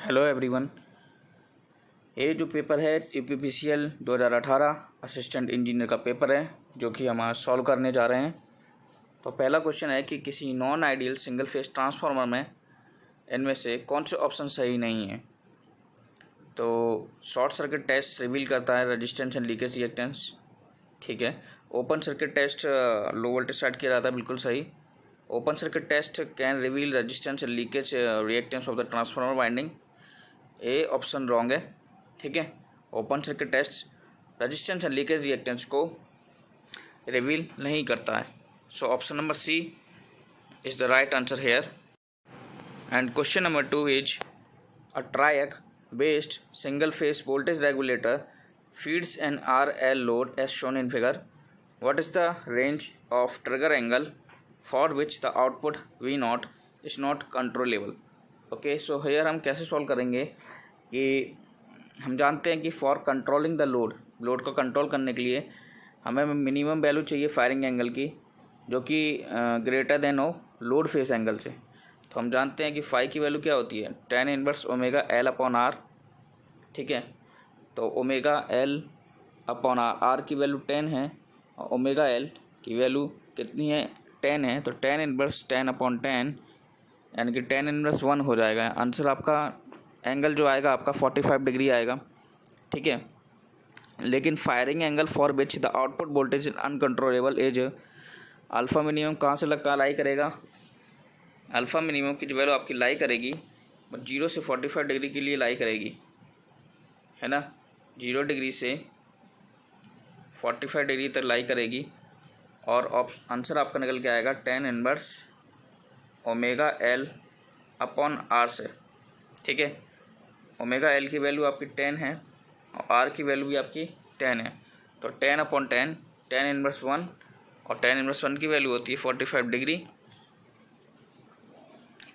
Hello everyone. ये जो paper है यूपीपीसीएल 2018 असिस्टेंट इंजीनियर का पेपर है जो कि हम आज सॉल्व करने जा रहे हैं। तो पहला क्वेश्चन है कि किसी non ideal single phase transformer में इनमें से कौन से ऑप्शन सही नहीं है। तो शॉर्ट सर्किट टेस्ट रिवील करता है रेजिस्टेंस एंड लीकेज रिएक्टेंस, ठीक है। Open circuit test low voltage side किया जाता है, बिल्कुल सही। Open circuit test can reveal resistance and leakage reactance of the transformer winding, A option wrong है, ठीक है। Open circuit test resistance and leakage reactance को रिवील नहीं करता है। So option number C is the right answer here. And question number 2 is a triac based single phase voltage regulator feeds an RL load as shown in figure. What is the range of trigger angle for which the output V0 is not controllable? Okay, so here हम कैसे solve करेंगे कि हम जानते हैं कि for controlling the load को control करने के लिए हमें मिनिमम वैल्यू चाहिए फायरिंग एंगल की, जो कि ग्रेटर देन हो लोड फेस एंगल से। तो हम जानते हैं कि फाई की वैल्यू क्या होती है, tan inverse omega L upon R, ठीक है। तो ओमेगा एल अपॉन आर की वैल्यू 10 है और ओमेगा एल की वैल्यू कितनी है, 10 है। तो tan इनवर्स 10 अपॉन 10 यानी कि tan इनवर्स 1 हो जाएगा। आंसर आपका एंगल जो आएगा आपका 45 डिग्री आएगा, ठीक है। लेकिन firing angle for which the output voltage uncontrollable as alpha minimum कहाँ से लगा लाई करेगा। अल्फ़ा मिनिमम की जो वैल्यू आपकी लाई करेगी 0 से 45 डिग्री के लिए लाई करेगी, है ना। 0 डिग्री से 45 डिग्री तक लाई करेगी और आंसर आपका निकल के आएगा tan inverse omega L upon R से, ठीक है। ओमेगा एल की वैल्यू आपकी 10 है और आर की वैल्यू भी आपकी 10 है। तो 10 अपॉन 10 tan इनवर्स 1 और tan इनवर्स 1 की वैल्यू होती है 45 डिग्री।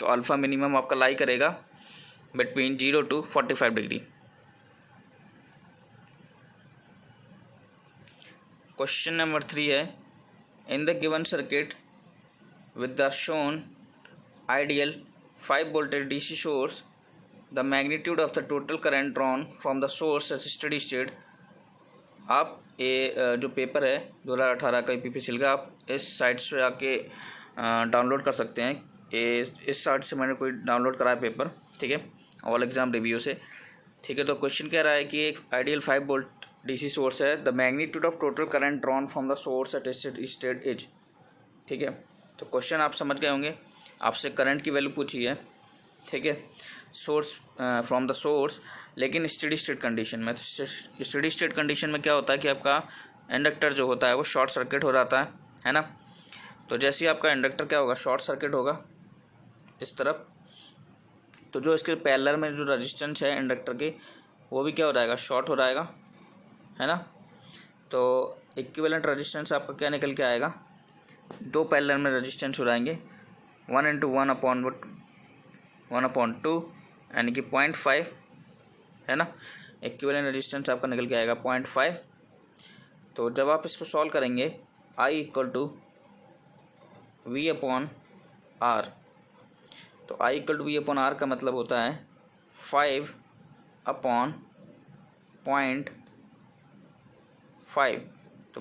तो अल्फ़ा मिनिमम आपका लाई करेगा between 0 to 45 degree. Question number 3 है, in the given circuit with the shown ideal 5 voltage DC source the magnitude of the total current drawn from the source at steady state. आप ये जो paper है 2018 का UPPCL का, आप इस site से आके डाउनलोड कर सकते हैं। ये इस साइट से मैंने कोई डाउनलोड करा है पेपर, ठीक है, ऑल एग्जाम रिव्यू से, ठीक है। तो क्वेश्चन कह रहा है कि एक आइडियल 5 वोल्ट डीसी सोर्स है, the magnitude of total current drawn from the source at state is, ठीक है। तो क्वेश्चन आप समझ गए होंगे, आपसे करंट की वैल्यू पूछी है, ठीक है, सोर्स फ्रॉम द सोर्स, लेकिन स्टेडी स्टेट कंडीशन में। तो स्टेडी स्टेट कंडीशन में क्या होता है कि आपका इंडक्टर जो होता है वो शॉर्ट सर्किट हो जाता है ना। तो जैसे ही आपका इंडक्टर क्या होगा, शॉर्ट सर्किट होगा इस तरफ, तो जो इसके पैरेलल में जो रेजिस्टेंस है इंडक्टर के वो भी क्या हो जाएगा, शॉर्ट हो जाएगा, है ना। तो इक्विवेलेंट रेजिस्टेंस आपका क्या निकल के आएगा, दो पैरेलल में रेजिस्टेंस हो जाएंगे 1 × 1/2 यानी कि 0.5, है ना। इक्विवेलेंट रेजिस्टेंस आपका निकल के आएगा 0.5। तो जब आप इसको सॉल्व करेंगे I = V/R, तो I = V/R का मतलब होता है 5/0.5। तो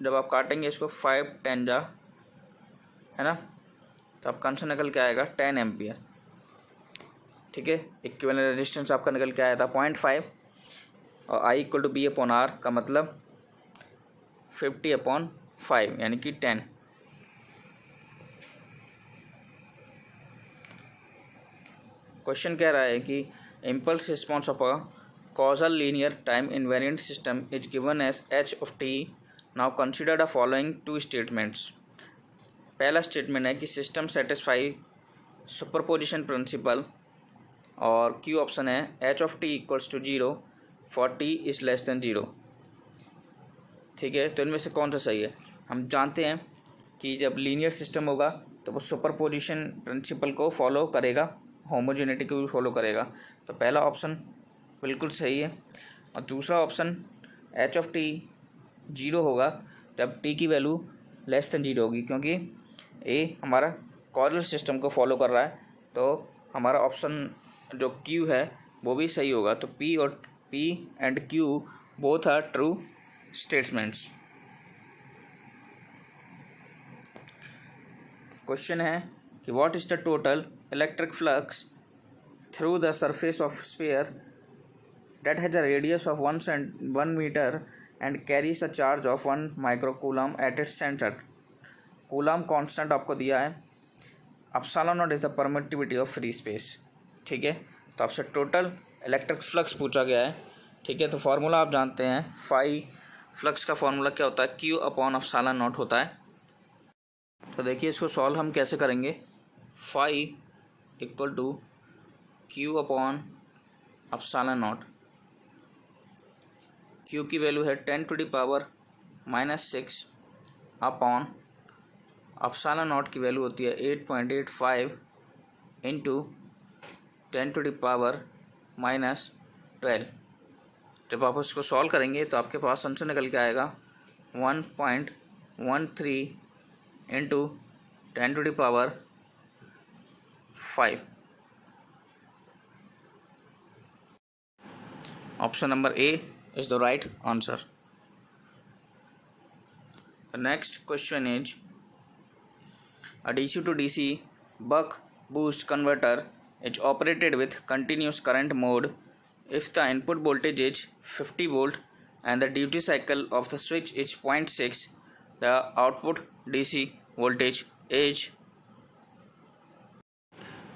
जब आप काटेंगे इसको 5 10 जा, है ना, तो आपका आंसर निकल के आएगा 10 एम्पियर, ठीक है। इक्विवेलेंट रेजिस्टेंस आपका निकल के आया था 0.5 और I = V/R का मतलब 50/5 यानी कि 10। क्वेश्चन कह रहा है कि impulse response of a causal linear time invariant system is given as h of t। Now consider the following 2 statements. पहला स्टेटमेंट है कि सिस्टम सेटिस्फाई सुपरपोजिशन प्रिंसिपल और Q ऑप्शन है h of t = 0 for t is less than 0, ठीक है। तो इनमें से कौन सा सही है। हम जानते हैं कि जब लीनियर सिस्टम होगा तो वो सुपरपोजिशन प्रिंसिपल को फॉलो करेगा, होमोजेनिटी को भी फॉलो करेगा। तो पहला ऑप्शन बिल्कुल सही है। और दूसरा ऑप्शन h of t 0 होगा जब t की वैल्यू लेस देन 0 होगी, क्योंकि ये हमारा कॉर्डल सिस्टम को फॉलो कर रहा है। तो हमारा ऑप्शन जो Q है वो भी सही होगा। तो P and Q both are true statements. Question है कि what is the total electric flux through the surface of sphere that has a radius of 1 meter and carries a charge of 1 microcoulomb at its center। Coulomb constant आपको दिया है, epsilon not is the permittivity of free space. ठीक है, तो आपसे total electric flux पूछा गया है। ठीक है, तो फार्मूला आप जानते हैं, फाई फ्लक्स का फार्मूला क्या होता है, Q अपॉन एप्सिलॉन नॉट होता है। तो देखिए इसको सॉल्व हम कैसे करेंगे। Phi equal to Q upon epsilon naught. Q की वैल्यू है 10⁻⁻6 अपॉन एप्सिलॉन नॉट की वैल्यू होती है 8.85 इंटू 10⁻⁻12। जब आप उसको सॉल्व करेंगे तो आपके पास आंसर निकल के आएगा 1.13 into 10⁵। Option number A is the right answer. The next question is, a DC to DC buck boost converter is operated with continuous current mode if the input voltage is 50 volt and the duty cycle of the switch is 0.6, the output DC voltage is।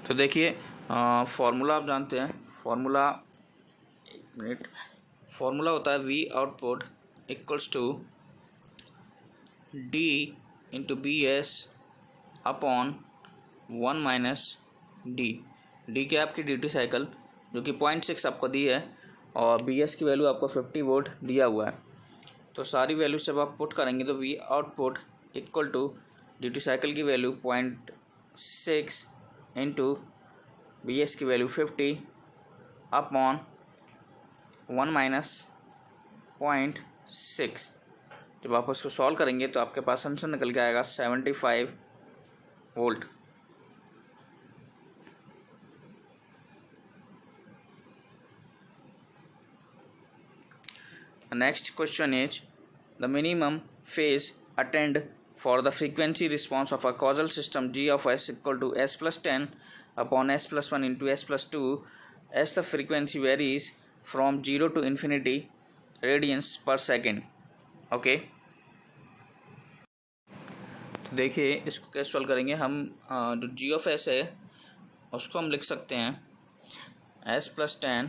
तो देखिए formula आप जानते हैं, formula होता है V output equals to D into BS upon 1 minus D। D क्या आपकी duty cycle जो कि 0.6 आपको दी है और BS की वैल्यू आपको 50 वोल्ट दिया हुआ है। तो सारी वैल्यूज जब आप पुट करेंगे तो V output equal to duty cycle की वैल्यू 0.6 इंटू BS की वैल्यू 50 अपॉन 1 माइनस 0.6। जब आप उसको सॉल्व करेंगे तो आपके पास आंसर निकल के आएगा 75 volt. Next question is, the minimum phase attend for the frequency response of a causal system G of S equal to S plus 10 upon S plus 1 into S plus 2 as the frequency varies from 0 to infinity radians per second। Okay, तो देखिए इसको कैसे solve करेंगे हम। जो G of S है उसको हम लिख सकते हैं S plus 10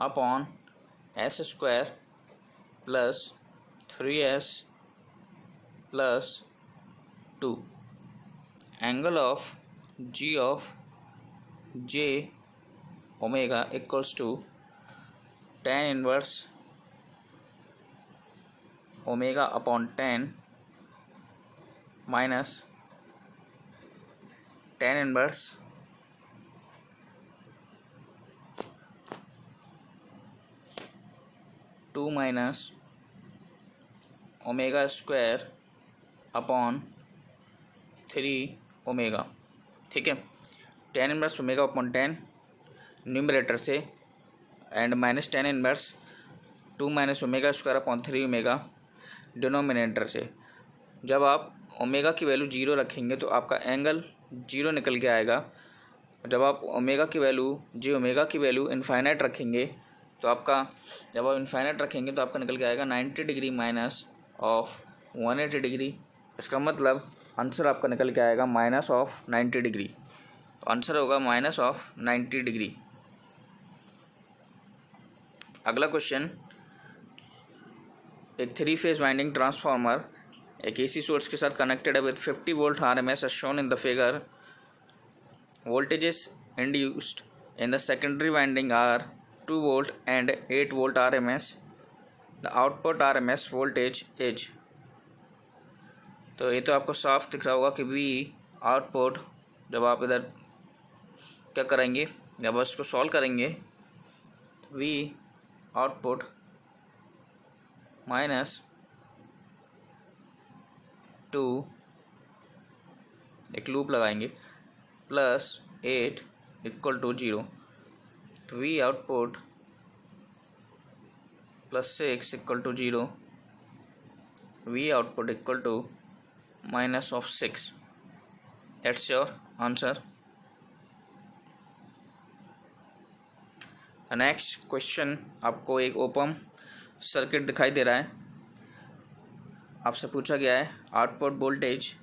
upon S square plus 3S plus 2। Angle of G of J omega equals to tan inverse omega upon 10 minus tan inverse two minus omega square upon 3 omega. ठीक है, tan inverse omega upon 10 numerator से and minus tan inverse 2 minus omega square upon 3 omega denominator से। जब आप omega की value 0 रखेंगे तो आपका एंगल 0 निकल के आएगा। जब आप ओमेगा की वैल्यू की वैल्यू इनफाइनाइट रखेंगे तो आपका निकल के आएगा 90 डिग्री माइनस ऑफ 180 डिग्री। इसका मतलब आंसर आपका निकल के आएगा माइनस ऑफ 90 डिग्री। तो आंसर होगा माइनस ऑफ 90 डिग्री। अगला क्वेश्चन, एक 3 फेज वाइंडिंग ट्रांसफार्मर एक AC सोर्स के साथ कनेक्टेड है with 50 volt RMS as shown in the figure। voltages induced in the secondary winding are 2 volt and 8 volt RMS। the output RMS voltage is। तो ये तो आपको साफ दिख रहा होगा कि V आउटपुट, जब आप इधर क्या करेंगे, जब आप इसको सॉल्व करेंगे तो V आउटपुट माइनस 2 एक लूप लगाएंगे प्लस 8 इक्वल टू 0, तो V output plus 6 equal to 0, V output equal to minus of 6. That's your answer. Next question, आपको एक ओपन सर्किट दिखाई दे रहा है. आपसे पूछा गया है आउटपुट वोल्टेज.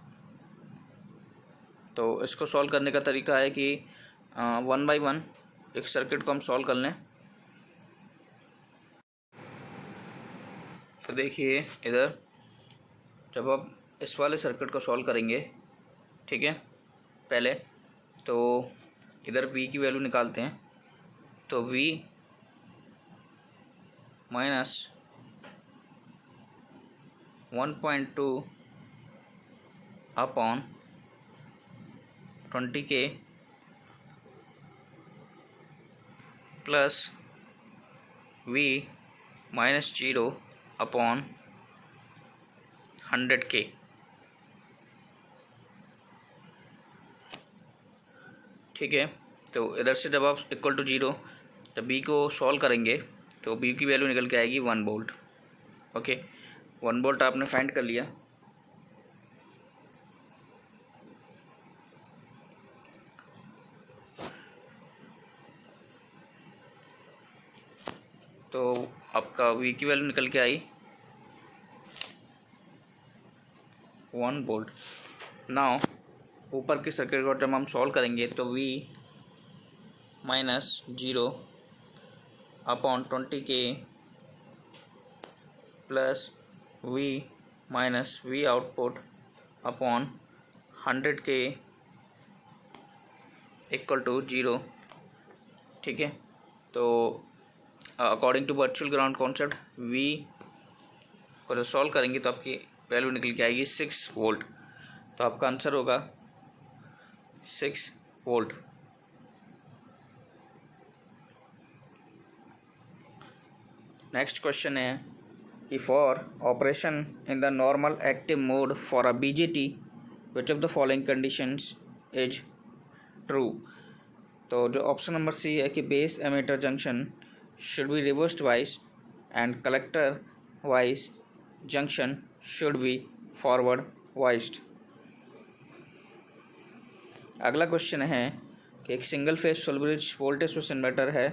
तो इसको सॉल्व करने का तरीका है कि 1 बाई 1 एक सर्किट को हम सॉल्व कर लें. तो देखिए इधर, जब आप इस वाले सर्किट को सॉल्व करेंगे, ठीक है, पहले तो इधर V की वैल्यू निकालते हैं. तो V minus 1.2 upon 20K plus V minus 0 upon 100K. ठीक है, तो इधर से जब आप इक्वल टू 0, जब B को सॉल्व करेंगे तो B की वैल्यू निकल के आएगी 1 वोल्ट. ओके, 1 वोल्ट आपने फाइंड कर लिया. तो आपका V की वैल्यू निकल के आई 1 वोल्ट. नाउ ऊपर के सर्किट को जब हम सॉल्व करेंगे तो V minus 0 upon 20K plus V minus V output upon 100K equal to 0. ठीक है, तो according to virtual ground concept V को जब सॉल्व करेंगे तो आपकी वैल्यू निकल के आएगी 6 वोल्ट. तो आपका आंसर होगा 6 वोल्ट. नेक्स्ट क्वेश्चन है कि for operation in the normal active mode for a BJT which of the following conditions is true. तो जो ऑप्शन नंबर सी है कि base emitter junction should be reversed वाइज and collector base junction should be forward biased. अगला question है कि एक single phase full bridge voltage source inverter है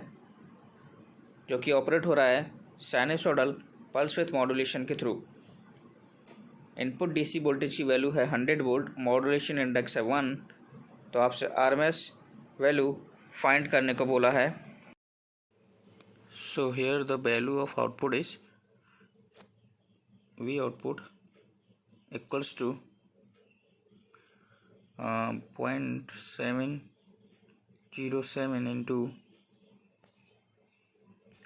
जो कि ऑपरेट हो रहा है साइनसोइडल पल्स विथ मॉड्यूलेशन के थ्रू. इनपुट डीसी वोल्टेज की वैल्यू है 100 वोल्ट, मॉड्यूलेशन इंडेक्स है 1. तो आपसे RMS वैल्यू फाइंड करने को बोला है. So here the value of output is V output equals to 0.707 into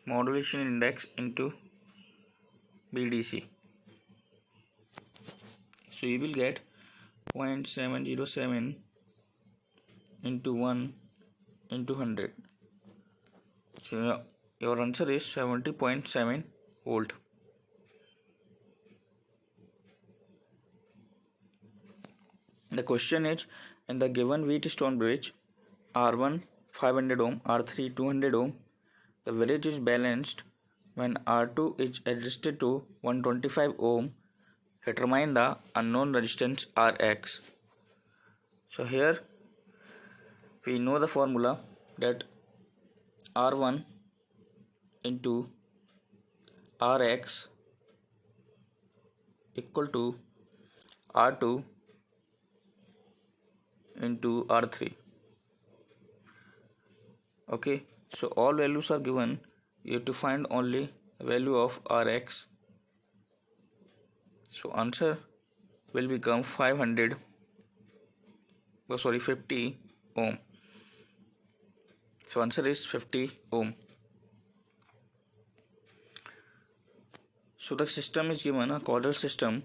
modulation index into BDC. So you will get 0.707 into 1 into 100. So your answer is 70.7 volt. The question is, in the given Wheatstone bridge, R1 500 ohm, R3 200 ohm, the voltage is balanced when R2 is adjusted to 125 ohm. Determine the unknown resistance Rx. So here we know the formula that R1 into Rx equal to R2 into R3. Okay, so all values are given. You have to find only value of Rx. So answer will become 50 ohm. So answer is 50 ohm. So the system is given a causal system.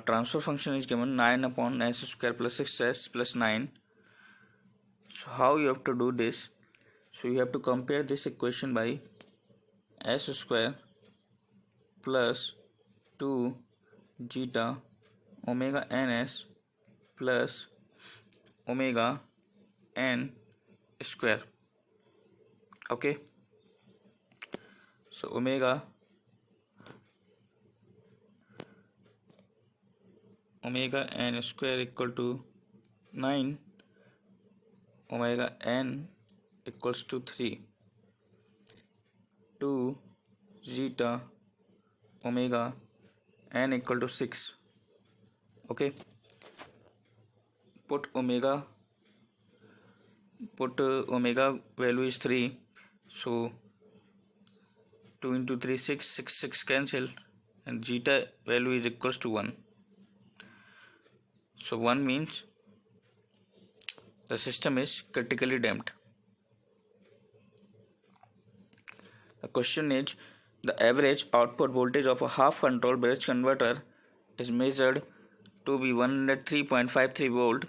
Transfer function is given 9 upon s square plus 6s plus 9. So how you have to do this? So you have to compare this equation by s square plus 2 zeta omega ns plus omega n square. Okay, so omega n square equal to 9, omega n equals to 3, 2 zeta omega n equal to 6. Okay, put omega value is 3, so 2 into 3 6 cancel, and zeta value is equals to 1. So 1 means the system is critically damped. The question is, the average output voltage of a half control bridge converter is measured to be 103.53 volt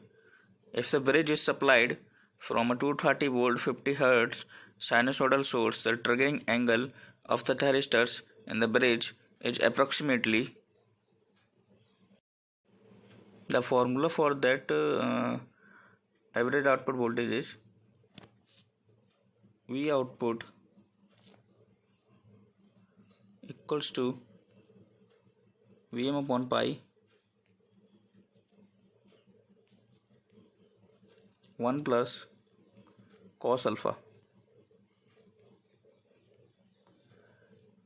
if the bridge is supplied from a 230 volt 50 Hz sinusoidal source. The triggering angle of the thyristors in the bridge is approximately. The formula for that average output voltage is V output equals to Vm upon pi 1 plus cos alpha.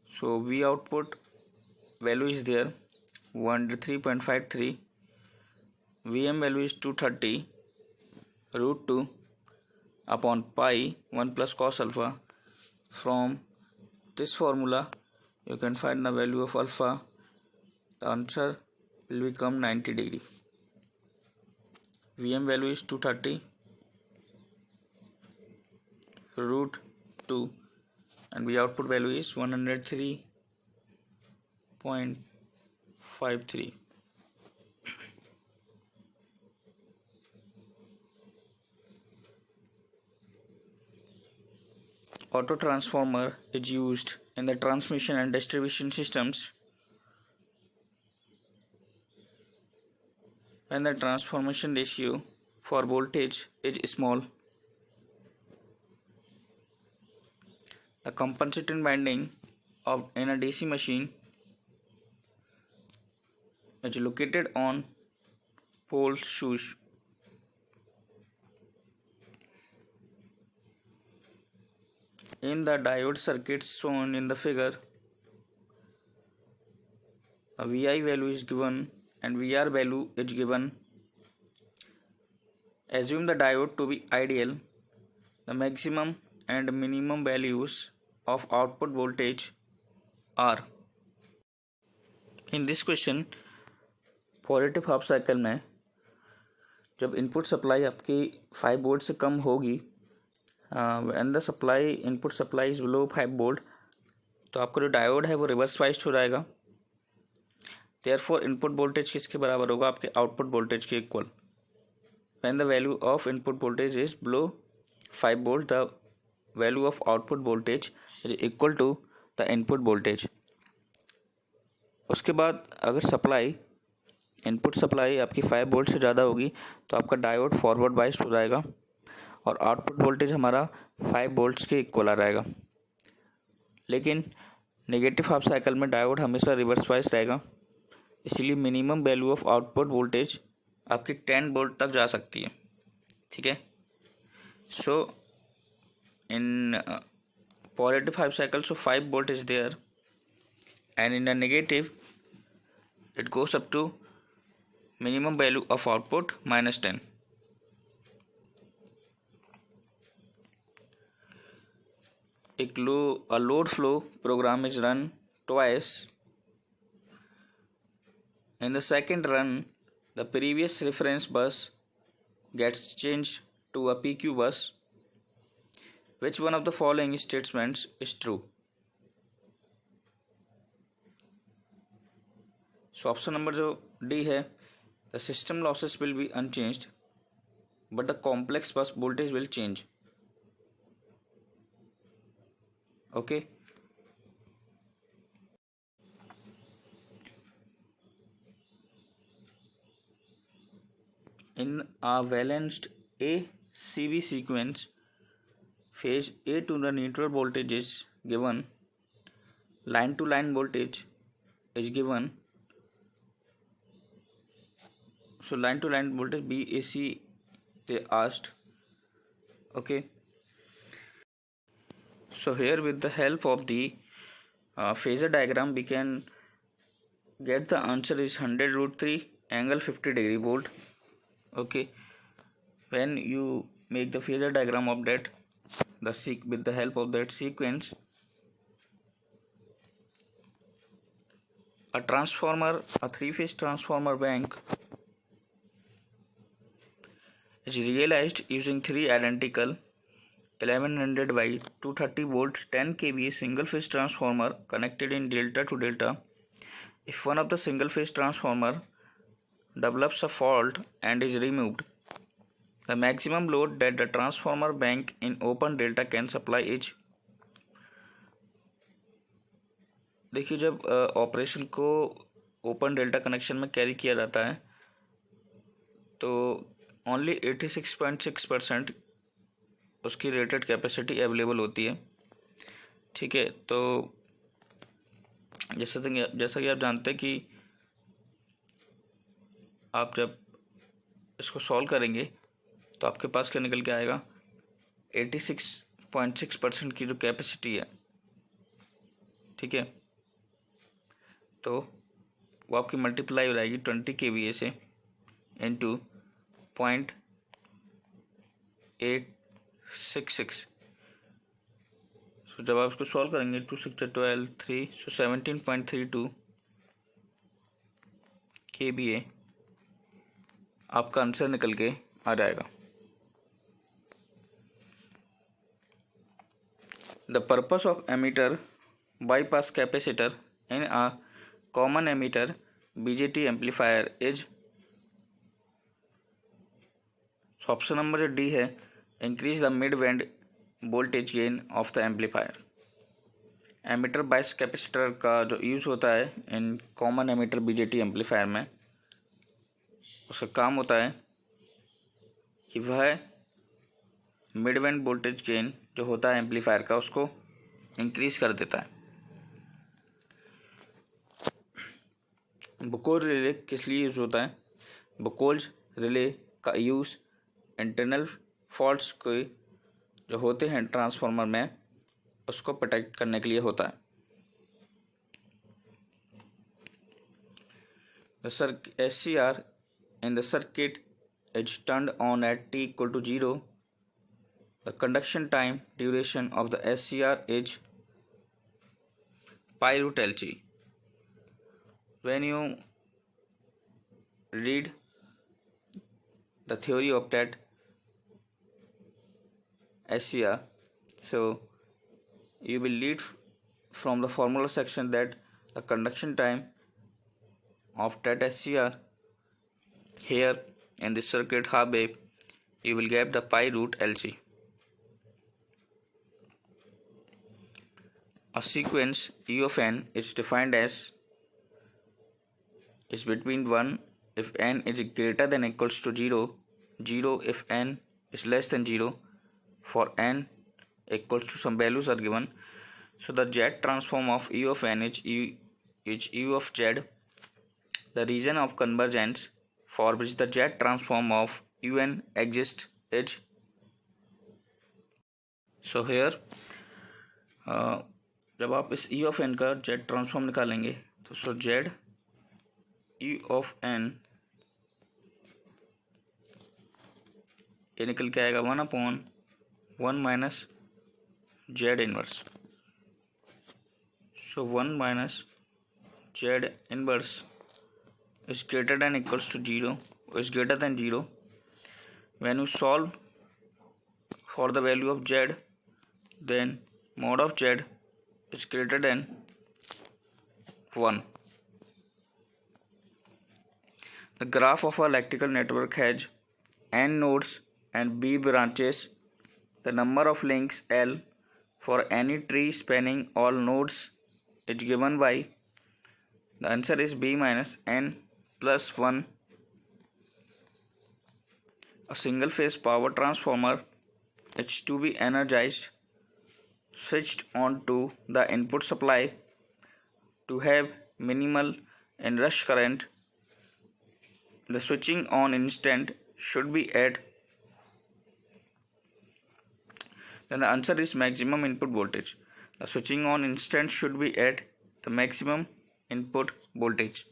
So V output value is there 103.53, Vm value is 230 root 2 upon pi 1 plus cos alpha. From this formula you can find the value of alpha. The answer will become 90 degree. Vm value is 230 root 2 and V output value is 103.53. Auto transformer is used in the transmission and distribution systems when the transformation ratio for voltage is small. The compensating winding in a DC machine is located on pole shoes. In the diode circuits shown in the figure, a VI value is given and VR value is given. Assume the diode to be ideal. The maximum and minimum values of output voltage are. In this question, positive half cycle में जब input supply आपकी 5 volt से कम होगी, when the supply input supply is below 5 volt, तो आपका जो diode है वो रिवर्स वाइज हो जाएगा. देयरफॉर इनपुट वोल्टेज किसके बराबर होगा? आपके आउटपुट वोल्टेज के equal. When the value of input voltage is below 5 volt, the value of output voltage is equal to the input voltage. उसके बाद अगर सप्लाई इनपुट सप्लाई आपकी 5 वोल्ट से ज़्यादा होगी तो आपका डायोड फॉरवर्ड बाइस्ड हो जाएगा और आउटपुट वोल्टेज हमारा 5 वोल्ट्स के इक्वल आ जाएगा. लेकिन नेगेटिव हाफ साइकिल में डायोड हमेशा रिवर्स वाइज रहेगा, इसलिए minimum value of output voltage आपकी 10 वोल्ट तक जा सकती है. ठीक है. So in positive half cycle 5 volt is there and in the negative it goes up to minimum value of output -10. A load flow program is run twice. In the second run, the previous reference bus gets changed to a PQ bus. Which one of the following statements is true? So option number जो D है, the system losses will be unchanged but the complex bus voltage will change. Okay. In a balanced ACB sequence, phase A to the neutral voltage is given, line to line voltage is given, so line to line voltage BAC they asked. Okay, so here with the help of the phasor diagram we can get the answer is 100 root 3 angle 50 degree volt. Okay, when you make the phasor diagram of that, with the help of that sequence, a transformer, a three-phase transformer bank is realized using three identical 1100 by 230 volt 10 kVA single phase transformer connected in delta to delta. If one of the single phase transformer develops a fault and is removed, the maximum load that the transformer bank in open delta can supply is. देखिए, जब operation को open delta connection में carry किया जाता है तो only 86.6% उसकी rated capacity available होती है. ठीक है, तो जैसा कि आप जानते हैं कि आप जब इसको सॉल्व करेंगे तो आपके पास क्या निकल के आएगा, 86.6% की जो कैपेसिटी है. ठीक है, तो वो आपकी मल्टीप्लाई हो जाएगी 20 kVA से इंटू 0.866. सो जब आप इसको सॉल्व करेंगे 2 6 12 3, सो 17.32 kVA आपका आंसर निकल के आ जाएगा. The purpose of emitter bypass capacitor in a common emitter BJT amplifier is, so option number जो डी है, increase the mid band voltage gain of the amplifier. Emitter bias capacitor का जो use होता है in common emitter BJT amplifier में, उसका काम होता है कि वह मिड बैंड वोल्टेज गेन जो होता है एम्पलीफायर का उसको इंक्रीज कर देता है. बुकोल रिले किस लिए यूज़ होता है? बुकोल्स रिले का यूज़ इंटरनल फॉल्ट्स के जो होते हैं ट्रांसफार्मर में उसको प्रोटेक्ट करने के लिए होता है. The SCR in the circuit is turned on at t equal to 0. The conduction time duration of the SCR is pi root LC. When you read the theory of that SCR, so you will read from the formula section that the conduction time of that SCR here in this circuit half wave, you will get the pi root LC. A sequence E of n is defined as is between 1 if n is greater than or equals to 0, 0 if n is less than 0, for n equals to some values are given. So the Z transform of E of n is U of Z. The region of convergence for which the Z transform of Un exists is. So here जब आप इस E of n का Z transform निकालेंगे तो सो Z E of n ये निकल के आएगा 1/1 minus Z inverse. So 1 minus Z inverse is greater than or equals to 0, is greater than 0. When you solve for the value of Z, then mod of Z is greater than 1. The graph of an electrical network has n nodes and b branches. The number of links L for any tree spanning all nodes is given by, the answer is b minus n plus 1. A single phase power transformer is to be energized, switched on to the input supply to have minimal inrush current. The switching on instant should be at, then the answer is maximum input voltage. The switching on instant should be at the maximum input voltage.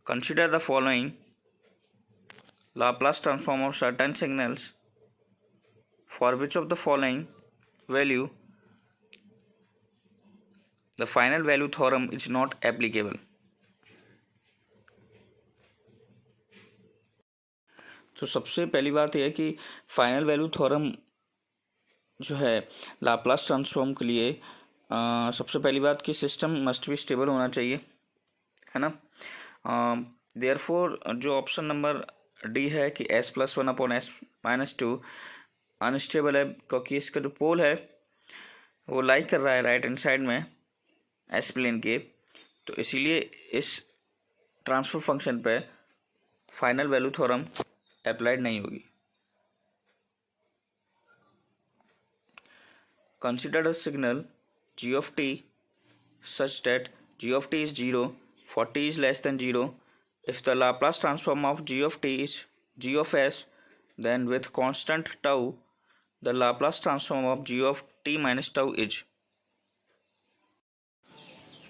Consider the following Laplace transform of certain signals for which of the following value the final value theorem is not applicable. तो सबसे पहली बात यह है कि final value theorem जो है Laplace transform के लिए सबसे पहली बात कि सिस्टम मस्ट बी स्टेबल होना चाहिए, है ना। देयरफॉर जो ऑप्शन नंबर डी है कि s+1/s-2 अनस्टेबल है, क्योंकि इसका जो पोल है वो लाई कर रहा है राइट हैंड साइड में एस प्लेन के, तो इसीलिए इस ट्रांसफर फंक्शन पे फाइनल वैल्यू थ्योरम अप्लाइड नहीं होगी। Consider the signal g of t such that g of t is 0 for t is less than 0. If the Laplace transform of g of t is g of s, then with constant tau the Laplace transform of g of t minus tau is.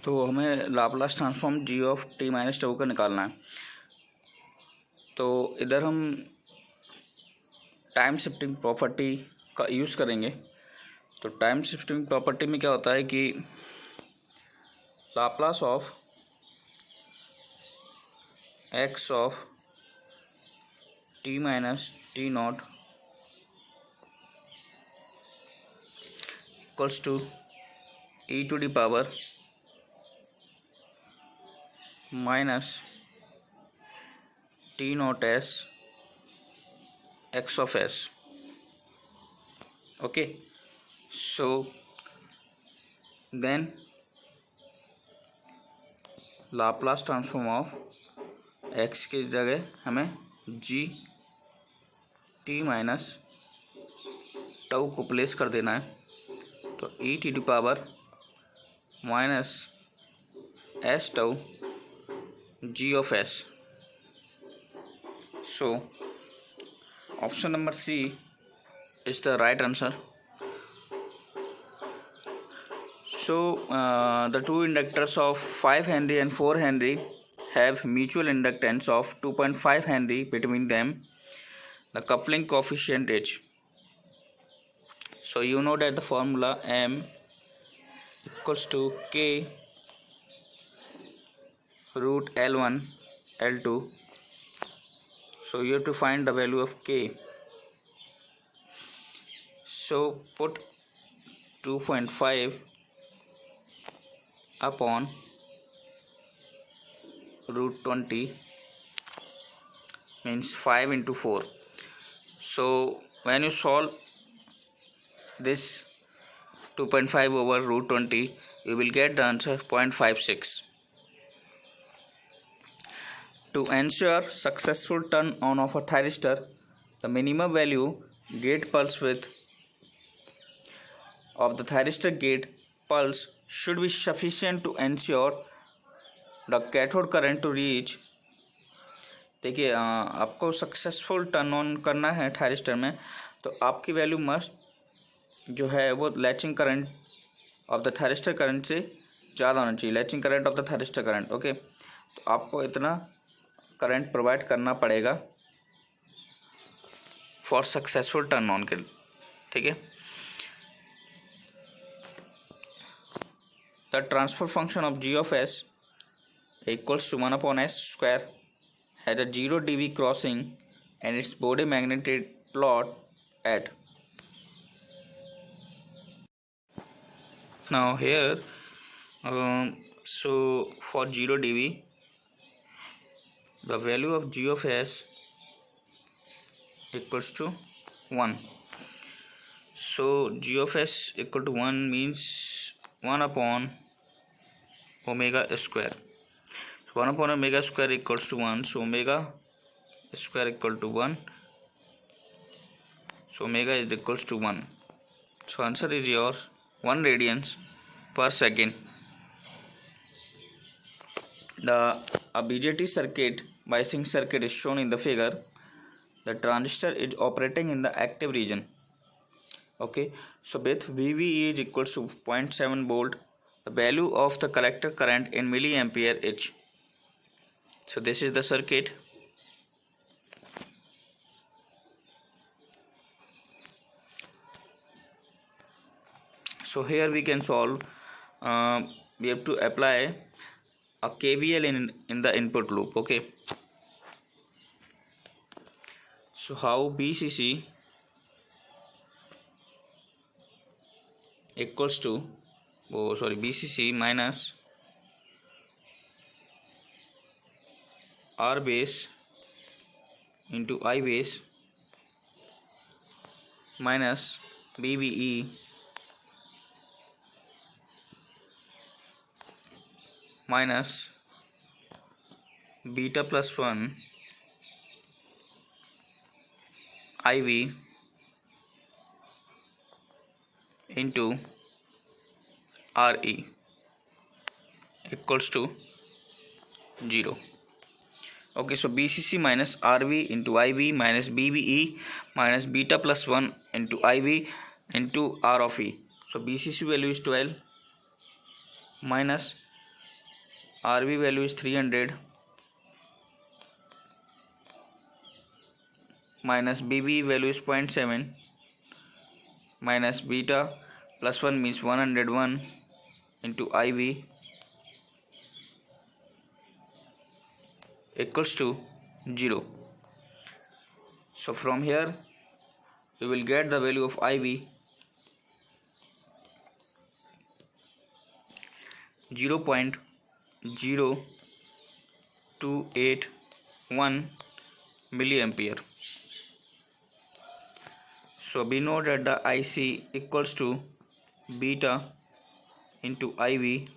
तो हमें Laplace transform g of t minus tau का निकालना है। तो इधर हम time shifting property का use करेंगे। तो टाइम शिफ्टिंग प्रॉपर्टी में क्या होता है कि Laplace of x of t minus t naught equals to e to the power minus t naught s x of s। okay, so then Laplace transform of x की जगह हमें g t minus tau को place कर देना है। तो e t to power minus s tau g of s। so option number C is the right answer. So the two inductors of 5 Henry and 4 Henry have mutual inductance of 2.5 Henry between them. The coupling coefficient is, so you know that the formula M equals to K root L1 L2. So you have to find the value of K. So put 2.5 upon root 20 means 5 into 4. So when you solve this 2.5 over root 20, you will get the answer 0.56. To ensure successful turn on of a thyristor, the minimum value gate pulse width of the thyristor gate pulse should be sufficient to ensure the cathode current to reach। देखिए आपको successful turn on करना है thyristor में, तो आपकी value must जो है वो latching current of the thyristor current से ज़्यादा होना चाहिए, latching current of the thyristor current. Okay, तो आपको इतना करंट प्रोवाइड करना पड़ेगा फॉर सक्सेसफुल टर्न ऑन के, ठीक है। The transfer function of g of s equals to 1/s square has a 0 dB crossing and its body magnetic plot at। now here so for 0 dB the value of g of s equals to 1. so g of s equal to 1 means 1 upon omega square. so 1 upon omega square equals to 1. so omega square equal to 1. So omega is equals to 1. So answer is your 1 radians per second. A BJT circuit, biasing circuit, is shown in the figure. The transistor is operating in the active region. Okay, so with VVE is equals to 0.7 volt. The value of the collector current in milliampere H. So this is the circuit. So here we can solve. We have to apply a KVL in the input loop. Okay. So how BCC equals to BCC minus R base into I base minus BVE minus beta plus 1 IV into RE equals to 0. Okay, so BCC minus RV into IV minus BVE minus beta plus 1 into IV into R of E. So BCC value is 12 minus RV value is 300 minus BVE value is 0.7 minus beta plus 1 means 101 into IV equals to 0. So from here we will get the value of IV 0.0281 milliampere. So we know that the IC equals to beta into IV.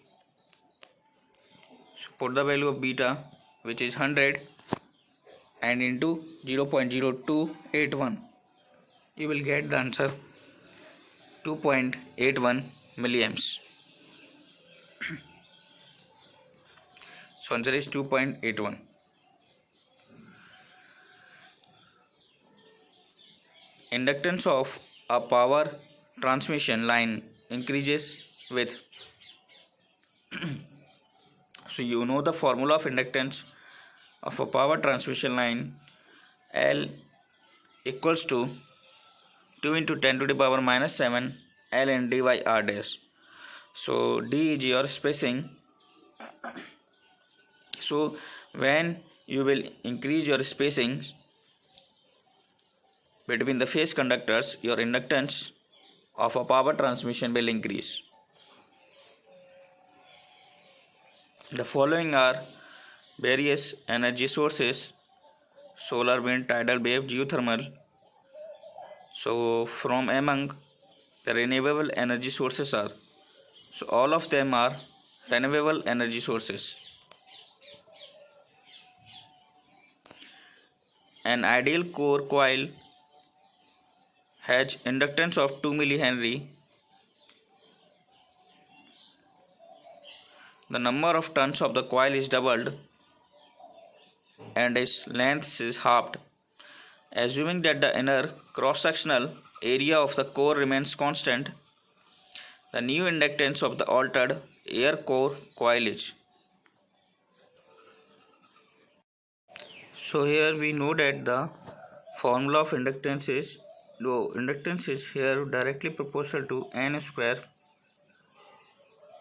So put the value of beta, which is 100, and into 0.0281, you will get the answer 2.81 milliamps. So answer is 2.81. Inductance of a power transmission line increases with so you know the formula of inductance of a power transmission line. L equals to 2 into 10 to the power minus 7 ln d by r dash. So d is your spacing. So when you will increase your spacing between the phase conductors, your inductance of a power transmission will increase. The following are various energy sources: solar, wind, tidal wave, geothermal. So from among the renewable energy sources are, so all of them are renewable energy sources. An ideal core coil has inductance of 2 millihenry. The number of turns of the coil is doubled and its length is halved. Assuming that the inner cross-sectional area of the core remains constant, the new inductance of the altered air core coil is. So here we know that the formula of inductance is here directly proportional to N square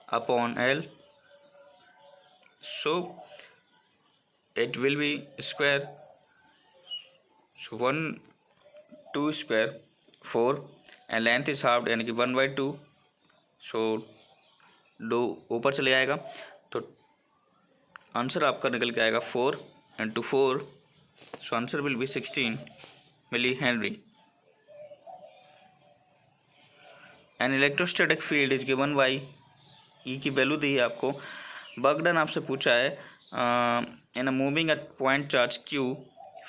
upon L. So it will be square. So 1 2 square 4 and length is halved यानी कि 1/2. So 2 ऊपर चले आएगा तो answer आपका निकल के आएगा 4 into 4. So answer will be 16 millihenry. An electrostatic field is given by E की वैल्यू दी है आपको. बगडन आपसे पूछा है in a moving at point charge Q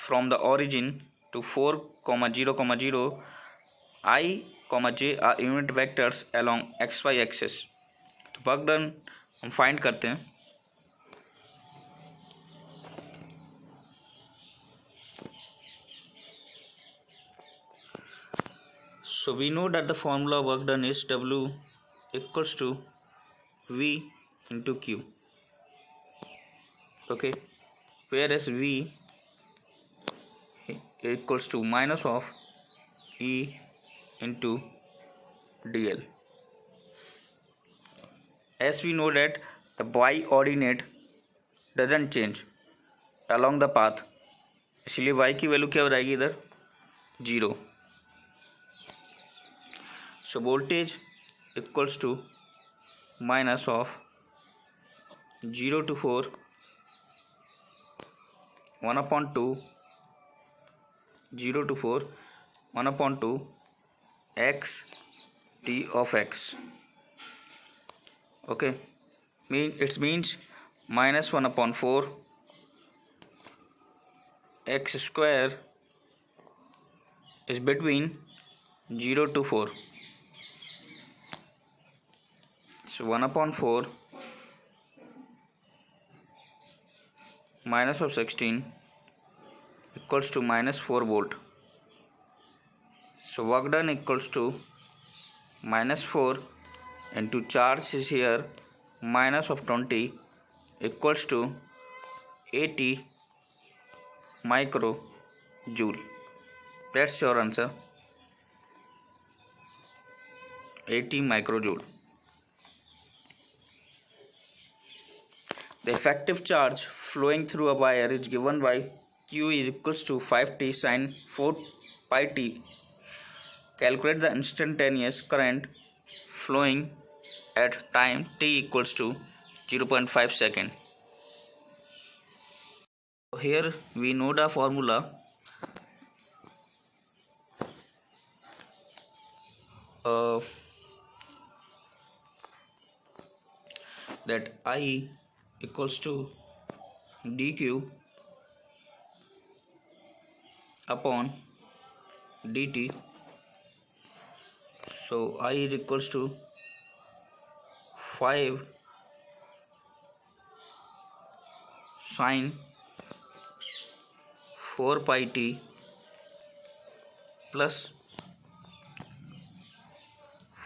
from the origin to 4, 0, 0 I, j are unit vectors along xy axis. तो work done हम find करते हैं. So we know that the formula of work done is W equals to V into Q. Okay, whereas V equals to minus of E into dl. As we know that the y ordinate doesn't change along the path, इसलिए y की value क्या हो जाएगी इधर 0. So voltage equals to minus of 0 to 4 1 upon 2 0 to 4 1 upon 2 x t of x. Okay, it means minus 1 upon 4 x square is between 0 to 4. So 1 upon 4 minus of 16 equals to minus 4 volt. So work done equals to minus 4 into charge is here minus of 20 equals to 80 microjoule. That's your answer, 80 microjoule. The effective charge flowing through a wire is given by Q is equals to 5t sin 4 pi t. Calculate the instantaneous current flowing at time t equals to 0.5 second. Here we know the formula. That I equals to dq upon dt. So I is equals to 5 sin 4 pi t plus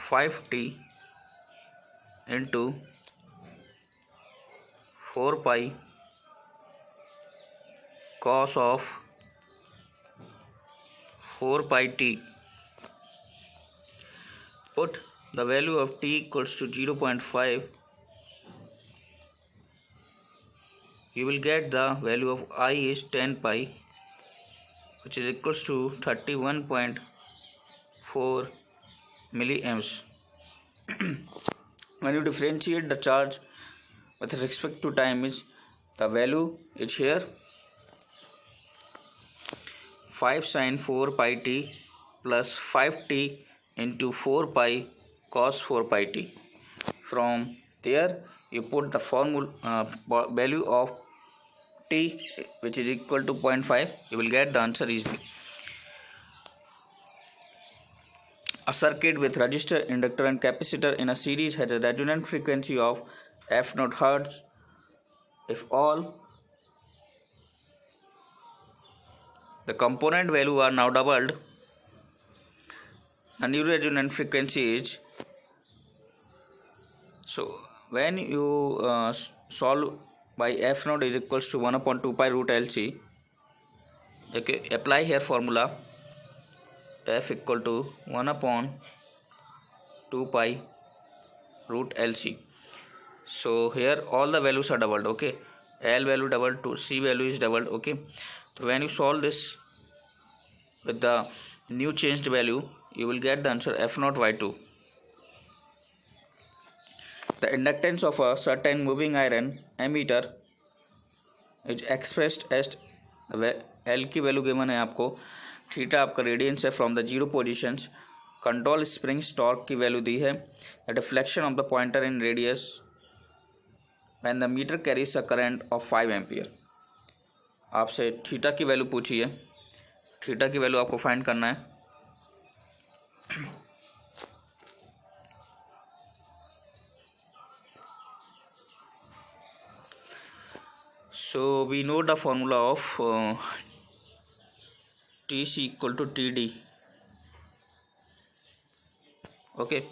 5t into 4 pi cos of 4 pi t. Put the value of t equals to 0.5. You will get the value of I is 10 pi, which is equals to 31.4 milliamps. When you differentiate the charge with respect to time, is the value is here 5 sin 4 pi t plus 5t into 4 pi cos 4 pi t. From there you put the formula value of t, which is equal to 0.5. you will get the answer easily. A circuit with resistor, inductor and capacitor in a series has a resonant frequency of f naught hertz. If all the component value are now doubled, the new resonant frequency is. So when you solve by f naught is equals to 1 upon 2 pi root LC, okay, apply here formula f equal to 1 upon 2 pi root LC. So here all the values are doubled. Okay, L value doubled to C value is doubled. Okay, so when you solve this with the new changed value, you will get the answer f naught by 2. The inductance of a certain moving iron ammeter is expressed as L की वैल्यू given है आपको, theta आपका radians है from the zero positions, control springs torque की value दी है, the deflection of the pointer in radius when the meter carries a current of 5 ampere. आपसे थीटा की वैल्यू पूछी है, थीटा की वैल्यू आपको फाइंड करना है. So we know the formula of Tc equal to Td. Okay,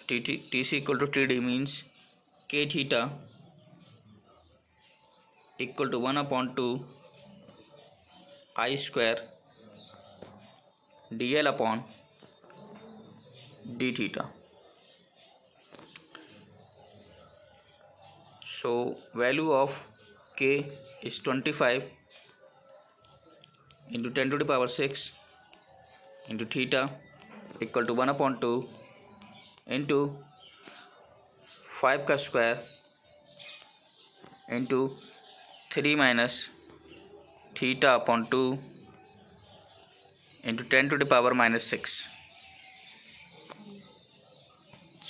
Tc equal to Td means k theta equal to 1 upon 2 I square dl upon d theta. So value of k is 25 into 10 to the power 6 into theta equal to 1 upon 2 into 5 ka square into 3 minus theta upon 2 into 10 to the power minus 6.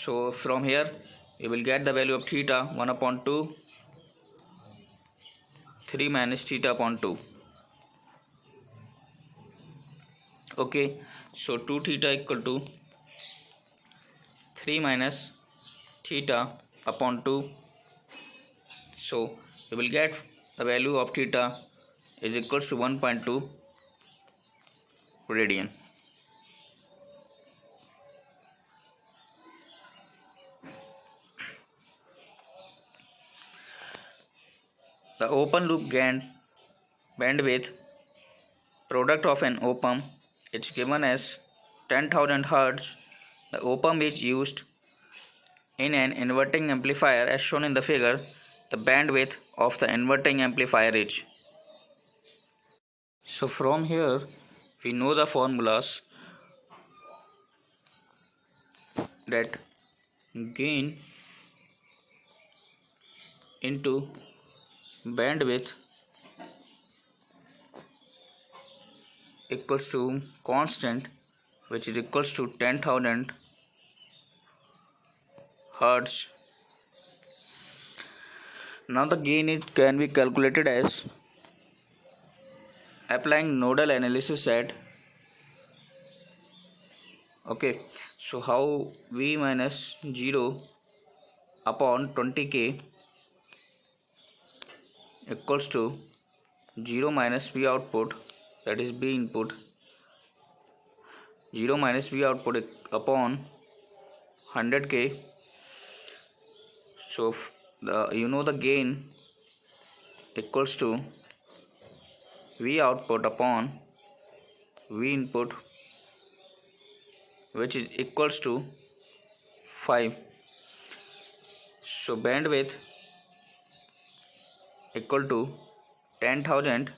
So from here we will get the value of theta 1 upon 2 3 minus theta upon 2. Okay, so 2 theta equal to 3 minus theta upon 2. So we will get the value of theta is equals to 1.2 radian. The open loop gain bandwidth product of an op-amp is given as 10,000 Hz. The op-amp is used in an inverting amplifier as shown in the figure. The bandwidth of the inverting amplifier is. So from here we know the formulas that gain into bandwidth equals to constant, which is equals to 10,000 Hz. Now the gain can be calculated as applying nodal analysis at so how V minus 0 upon 20k equals to 0 minus V output, that is B input, 0 minus V output upon 100k. So the gain equals to V output upon V input, which is equals to 5. So bandwidth equal to 10,000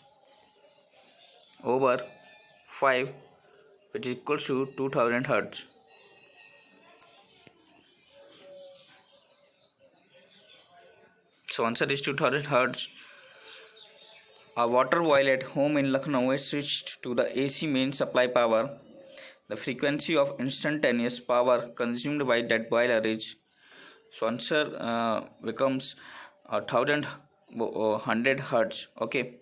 over 5, which is equals to 2,000 Hz. So answer is 2,000 Hz. A water boil at home in Lucknow is switched to the AC main supply power. The frequency of instantaneous power consumed by that boiler is. So answer becomes 1,100 Hz. Okay,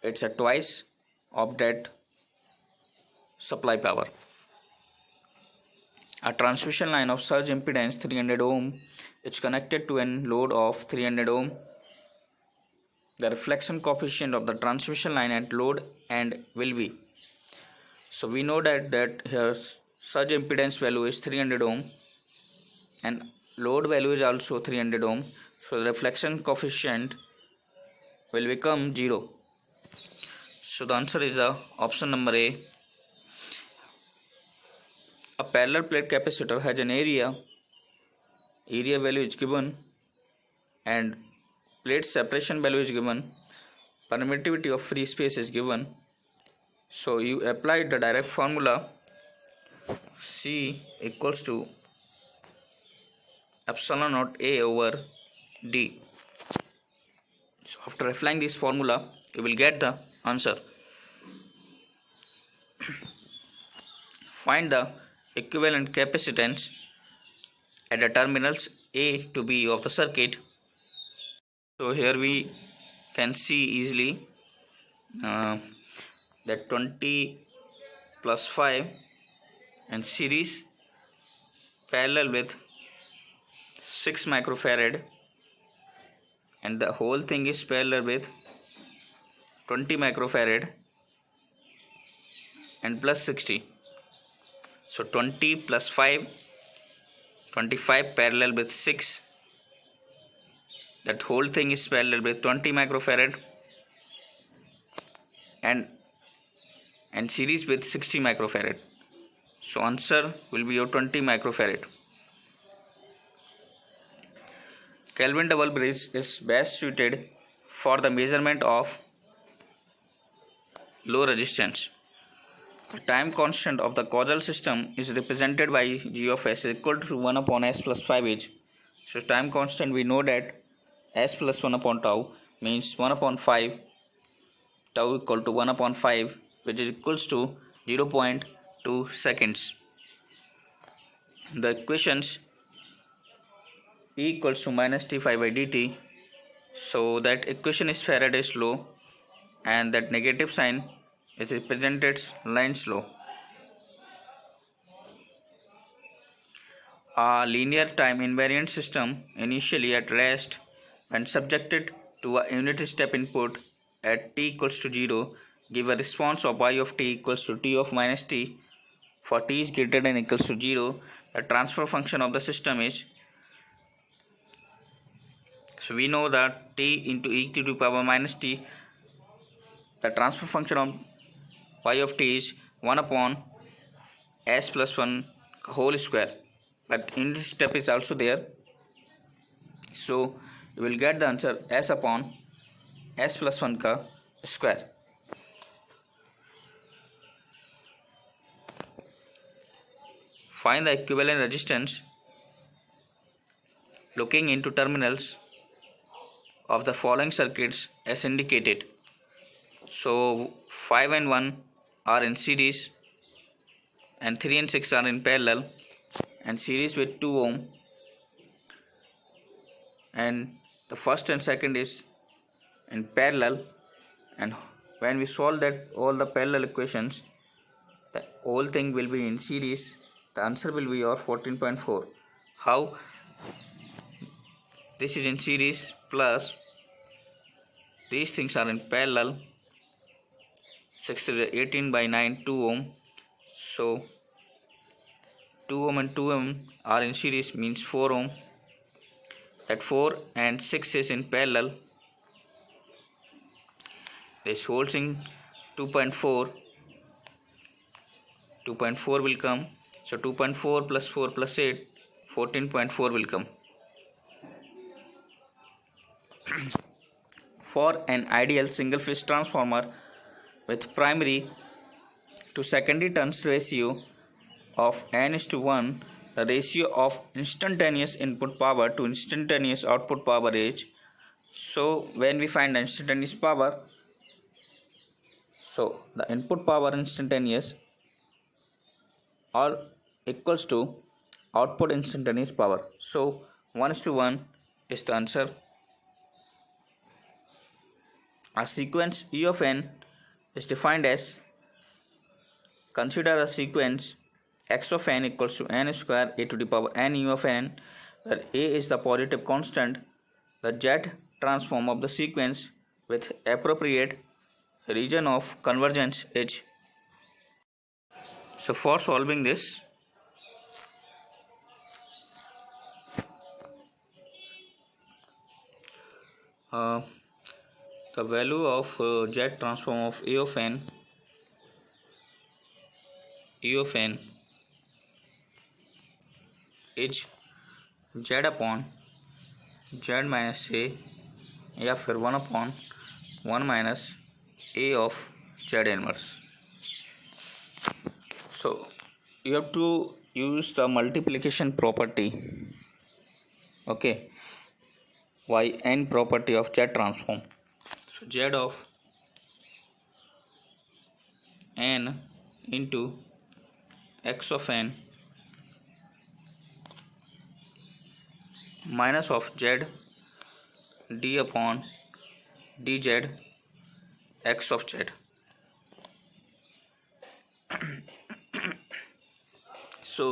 it's a twice of that supply power. A transmission line of surge impedance 300 ohm is connected to a load of 300 ohm. The reflection coefficient of the transmission line at load and will be. So we know that here surge impedance value is 300 ohm and load value is also 300 ohm. So the reflection coefficient will become 0. So the answer is option number A. A parallel plate capacitor has an area value is given and plate separation value is given, permittivity of free space is given. So you apply the direct formula C equals to epsilon naught A over D. So after applying this formula you will get the answer. Find the equivalent capacitance at the terminals A to B of the circuit. So here we can see easily that 20 plus 5 and series parallel with 6 microfarad, and the whole thing is parallel with 20 microfarad and plus 60. So 20 plus 5, 25 parallel with 6, that whole thing is parallel with 20 microfarad and series with 60 microfarad. So answer will be your 20 microfarad. Kelvin double bridge is best suited for the measurement of low resistance. The time constant of the causal system is represented by G of S equal to 1 upon S plus 5h. So time constant, we know that S plus 1 upon tau means 1 upon 5, tau equal to 1 upon 5, which is equals to 0.2 seconds. The equations E equals to minus t5 by dt. So that equation is Faraday's law, and that negative sign is represented Lenz's law. A linear time invariant system initially at rest, when subjected to a unit step input at t equals to 0, give a response of y of t equals to t of minus t for t is greater than equals to 0. The transfer function of the system is, so we know that t into e to the power minus t, the transfer function of y of t is 1 upon s plus 1 whole square, but in this step is also there, so you will get the answer s upon s plus 1 ka square. Find the equivalent resistance looking into terminals of the following circuits as indicated. So 5 and 1 are in series and 3 and 6 are in parallel and series with 2 ohm, and the first and second is in parallel, and when we solve that all the parallel equations, the whole thing will be in series. The answer will be your 14.4. How? This is in series plus these things are in parallel. 6 to the 18 by 9, 2 ohm. So 2 ohm and 2 ohm are in series means 4 ohm. That 4 and 6 is in parallel. This whole thing 2.4. 2.4 will come. So 2.4 plus 4 plus 8, 14.4 will come. For an ideal single phase transformer with primary to secondary turns ratio of n:1, the ratio of instantaneous input power to instantaneous output power is, so when we find the instantaneous power, so the input power instantaneous or equals to output instantaneous power, so 1:1 is the answer. A sequence E of n is defined as, consider a sequence x of n equals to n square a to the power n u of n, where a is the positive constant, the Z transform of the sequence with appropriate region of convergence H. So for solving this, the value of Z transform of A of n, E of n is Z upon Z minus A या फिर 1 upon 1 minus A of Z inverse. So you have to use the multiplication property, okay, yn property of Z transform. So Z of n into x of n minus of Z d upon dz x of z. So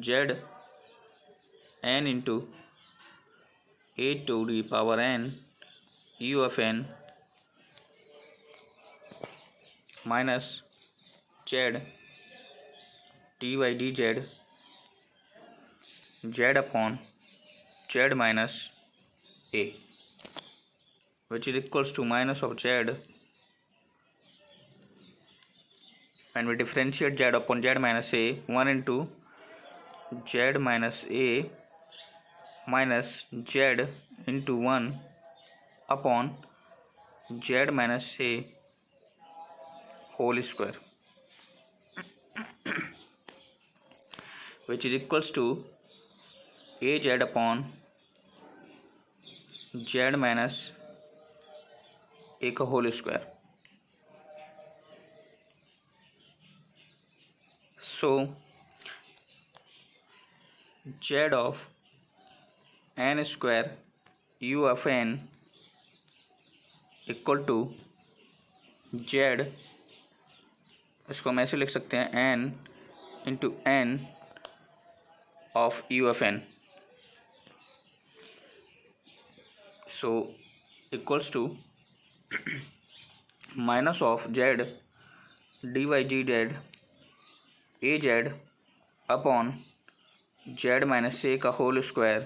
z n into a to the power n u of n minus z dy dz z upon z minus a, which is equals to minus of z, and we differentiate z upon z minus a, 1 into z minus a minus z into 1 upon z minus a whole square, which is equals to az upon z minus a का whole square. So z of n square u of n equal to z, इसको हम ऐसे लिख सकते हैं n into n of u of n, so equals to minus of z dy dz az upon z minus a का whole square,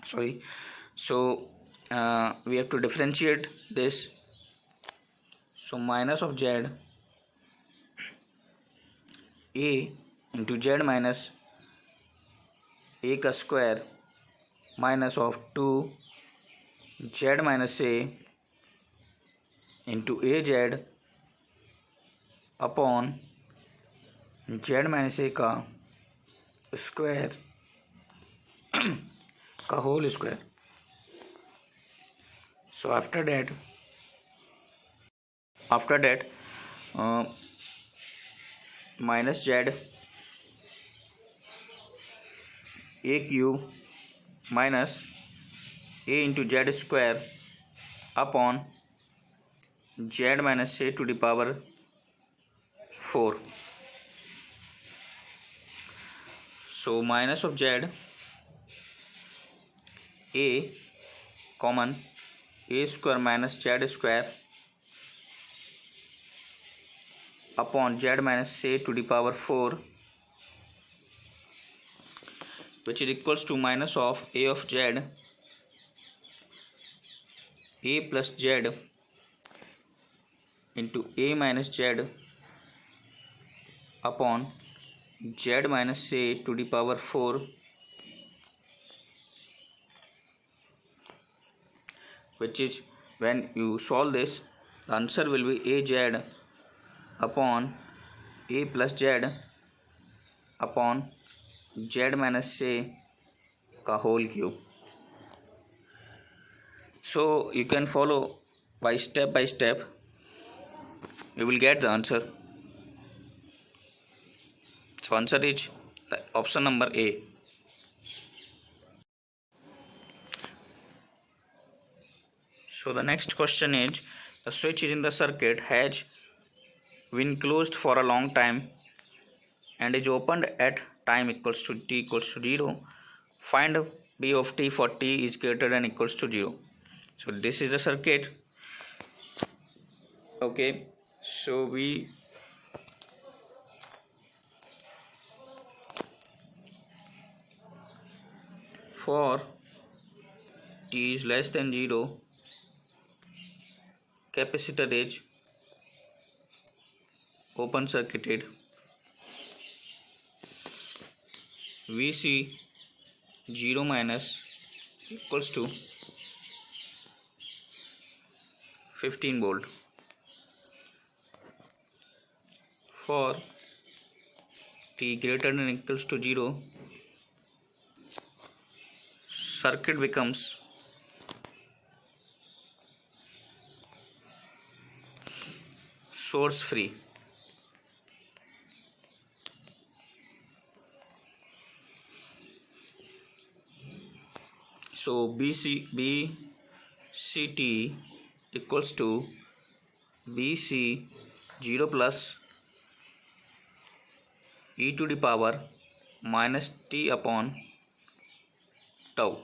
sorry, so we have to differentiate this, so minus of z a into z minus a का square minus of 2 z minus a into az upon z minus a का square का whole square. So after that minus z a cube minus a into z square upon z minus a to the power 4. So minus of z a common a square minus z square upon z minus a to the power 4, which is equals to minus of a of z a plus z into a minus z upon z minus a to the power 4, which is, when you solve this, the answer will be az upon a plus z upon z minus a का whole cube. So you can follow by step, you will get the answer. So answer is the option number A. So the next question is, the switch is in the circuit has been closed for a long time and is opened at time equals to t equals to 0. Find b of t for t is greater than equals to 0. So this is the circuit. Okay, so we for t is less than 0, capacitor is open circuited. Vc 0 minus equals to 15 volt. For t greater than equals to 0, circuit becomes source free. So BCT equals to BC 0 plus e to the power minus t upon tau.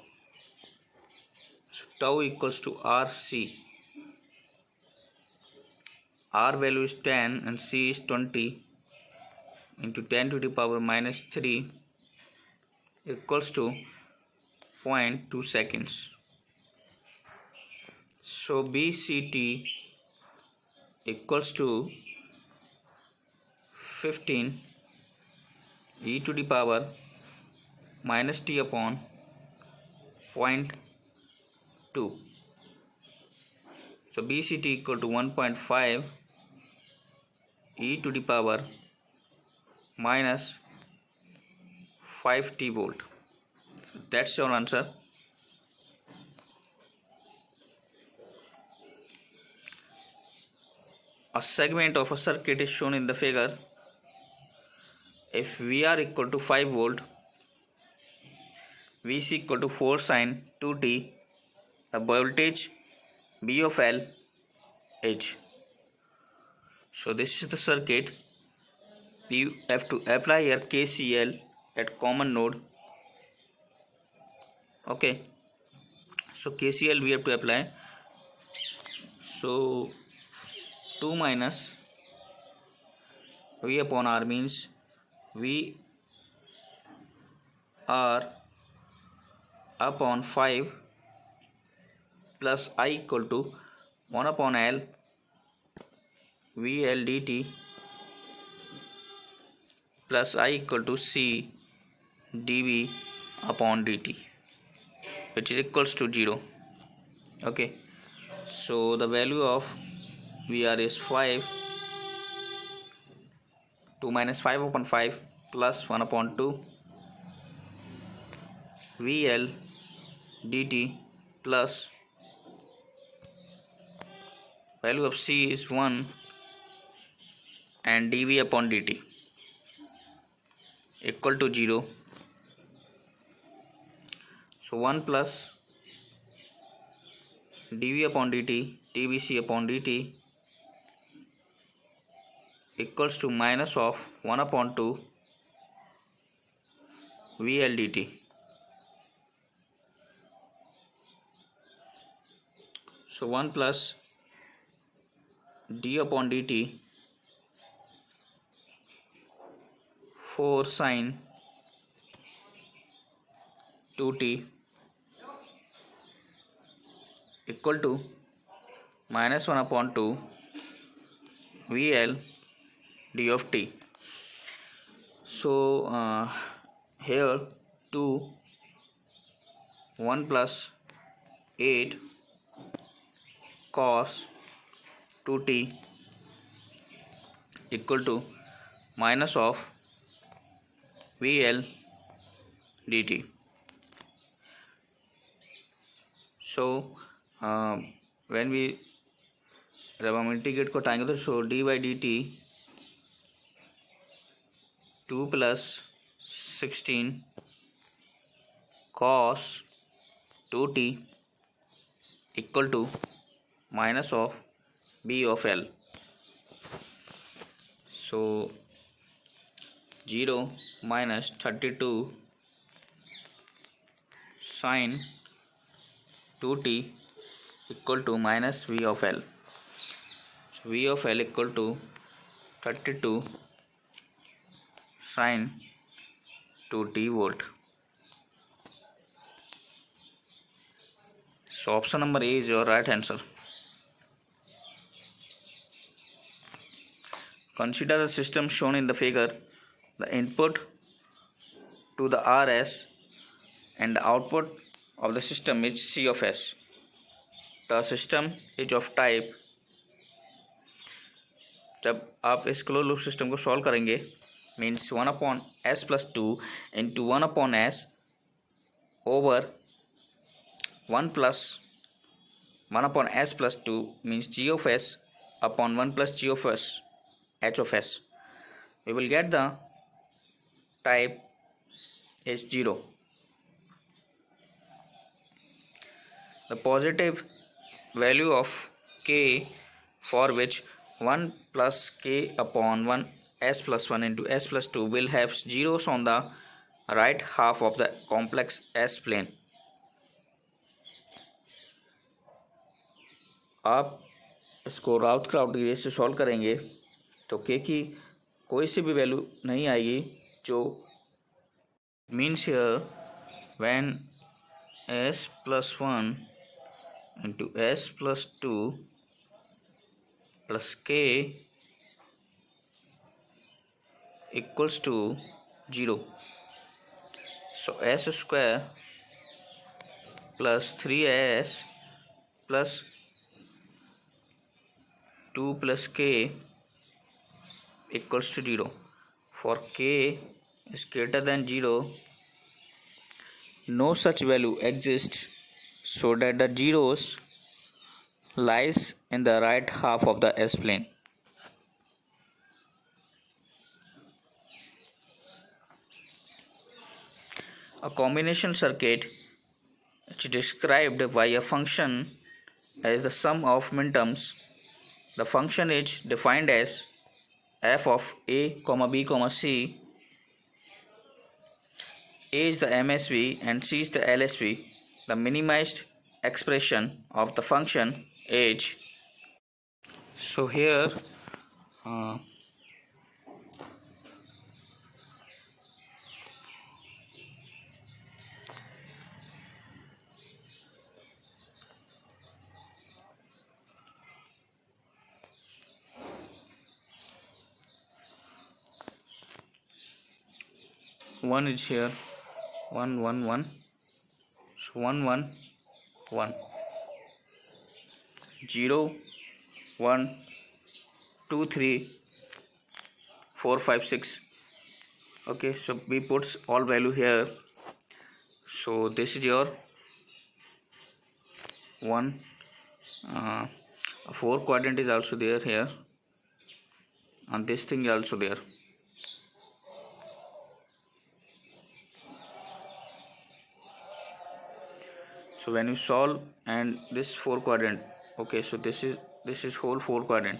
So tau equals to RC. R value is 10 and C is 20 into 10 to the power minus 3 equals to 0.2 seconds. So BCT equals to 15 e to the power minus t upon 0.2. So BCT equal to 1.5 e to the power minus 5t volt. So that's your answer. A segment of a circuit is shown in the figure. If VR equal to 5 volt, VC equal to 4 sin 2t, the voltage B of L is. So this is the circuit. You have to apply here KCL at common node. Okay. So KCL we have to apply. So 2 minus V upon R means V R upon 5 plus I equal to 1 upon L VL dt plus I equal to C dV upon dt, which is equals to 0. Okay, so the value of VR is 5. 2 minus 5 upon 5 plus 1 upon 2 VL dt plus value of C is 1 and dV upon dt equal to 0. So 1 plus dV upon dt dVc upon dt equals to minus of 1 upon 2 VL dt. So 1 plus d upon dt 4 sin 2t equal to minus 1 upon 2 VL d of t. So here 2 1 plus 8 cos 2t equal to minus of VL dt. So when we जब हम integrate को हटाएंगे तो so d by d t 2 plus 16 cos 2t equal to minus of B of L. So 0 minus 32 sin 2t equal to minus V of L. So V of L equal to 32 sin 2t volt. So option number A is your right answer. Consider the system shown in the figure. The input to the RS and the output of the system is C of S. The system is of type. जब आप इस close loop system को solve करेंगे means 1 upon s plus 2 into 1 upon s over 1 plus 1 upon s plus 2 means g of s upon 1 plus g of s h of s. We will get the type is 0. The positive value of k for which 1 plus k upon 1 s plus 1 into s plus 2 will have zeros on the right half of the complex s plane. आप इसको राउथ kraut की race से solve करेंगे तो के की कोई सी भी वैल्यू नहीं आएगी, जो means here when s plus 1 into s plus 2 plus k equals to 0. So s square plus 3s plus 2 plus k equals to 0. For k is greater than 0, no such value exists, so that the zeros lies in the right half of the s plane. A combination circuit is described by a function as the sum of minterms. The function is defined as f of a, b, c. A is the MSB and C is the LSB. The minimized expression of the function is, so here one is here, 1 1 1, so 1 1 1, 0 1 2 3 4 5 6. Okay, so we put all value here. So this is your 1. 4 quadrant is also there here, and this thing is also there. So when you solve, and this 4 quadrant, okay, so this is whole 4 quadrant.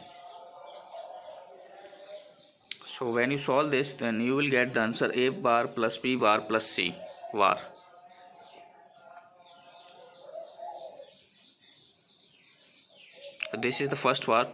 So when you solve this, then you will get the answer a bar plus b bar plus c bar. So this is the first bar.